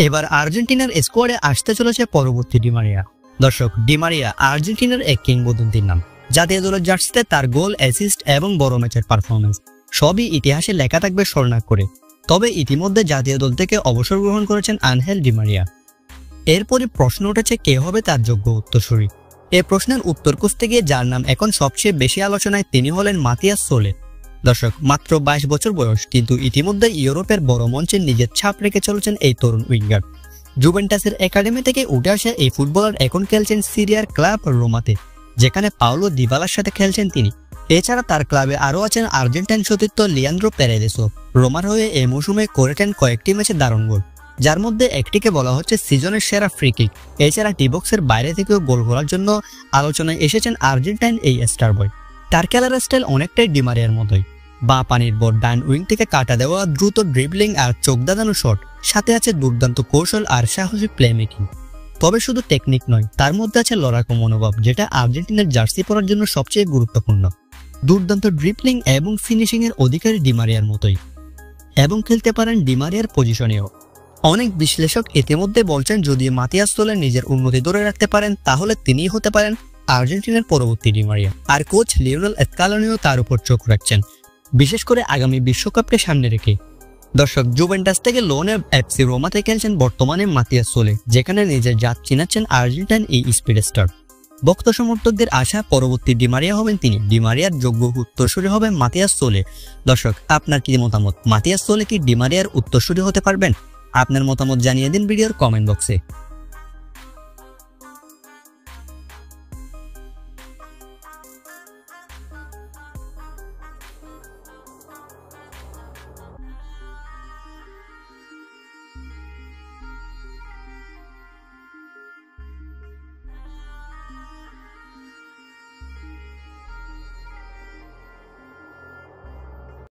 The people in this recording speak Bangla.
এবার আর্জেন্টিনার স্কোয়াডে আসতে চলেছে পরবর্তী ডি মারিয়া। দর্শক, ডি মারিয়া আর্জেন্টিনার এক কিংবদন্তির নাম। জাতীয় দলের জার্সিতে তার গোল, অ্যাসিস্ট এবং বড় ম্যাচের পারফরমেন্স সবই ইতিহাসে লেখা থাকবে স্বর্ণাক্ষরে। তবে ইতিমধ্যে জাতীয় দল থেকে অবসর গ্রহণ করেছেন আনহেল ডি মারিয়া। এরপরই প্রশ্ন উঠেছে কে হবে তার যোগ্য উত্তরসূরি। এই প্রশ্নের উত্তর খুঁজতে গিয়ে যার নাম এখন সবচেয়ে বেশি আলোচনায় তিনি হলেন মাতিয়াস সোলে। দর্শক, মাত্র 22 বছর বয়স, কিন্তু ইতিমধ্যে ইউরোপের বড় মঞ্চে নিজের ছাপ রেখে চলেছেন এই তরুণ উইঙ্গার। জুভেন্টাসের একাডেমি থেকে উঠে আসা এই ফুটবলার এখন খেলছেন সিরিয়ার ক্লাব রোমাতে, যেখানে পাওলো দিবালার সাথে খেলছেন তিনি। এছাড়া তার ক্লাবে আরও আছেন আর্জেন্টাইন সতীর্থ লিয়ান্দ্রো পেরেদেসও। রোমার হয়ে এই মৌসুমে করেছেন কয়েকটি ম্যাচে দারুণ গোল, যার মধ্যে একটিকে বলা হচ্ছে সিজনের সেরা ফ্রি কিক। এছাড়া টিবক্সের বাইরে থেকেও গোল করার জন্য আলোচনায় এসেছেন আর্জেন্টাইন এই স্টার বয়। তার খেলার স্টাইল অনেকটাই ডি মারিয়ার মতোই। বাঁ পানির বল, ডান উইং থেকে কাটা দেওয়া দ্রুত ড্রিবলিং আর চোখ দাঁড়ানো শট, সাথে আছে দুর্দান্ত কৌশল আর সাহসী প্লে মেকিং। তবে শুধু টেকনিক নয়, তার মধ্যে আছে লড়াকু মনোভাব, যেটা আর্জেন্টিনার জার্সি পরার জন্য সবচেয়ে গুরুত্বপূর্ণ। দুর্দান্ত ড্রিবলিং এবং ফিনিশিং এর অধিকারী ডি মারিয়ার মতোই, এবং খেলতে পারেন ডি মারিয়ার পজিশনেও। অনেক বিশ্লেষক ইতিমধ্যে বলছেন যদি মাতিয়াস সোলে নিজের উন্নতি ধরে রাখতে পারেন তাহলে তিনিই হতে পারেন আর্জেন্টিনার পরবর্তী ডি মারিয়া। আর কোচ লিওনেল স্কালোনিও তার উপর চোখ রাখছেন, বিশেষ করে আগামী বিশ্বকাপকে সামনে রেখে। দর্শক, জুভেন্টাস থেকে লোনে এফসি রোমাতে খেলছেন বর্তমানে মাতিয়াস সোলে, যেখানে নিজের জাত চিনাচ্ছেন আর্জেন্টাইন এই স্পিড স্টার। ভক্ত সমর্থকদের আশা পরবর্তী ডি মারিয়া হবেন তিনি। ডি মারিয়ার যোগ্য উত্তরসূরি হবে মাতিয়াস সোলে। দর্শক, আপনার কি মতামত? মাতিয়াস সোলে কি ডি মারিয়ার উত্তরসূরি হতে পারবেন? আপনার মতামত জানিয়ে দিন ভিডিওর কমেন্ট বক্সে।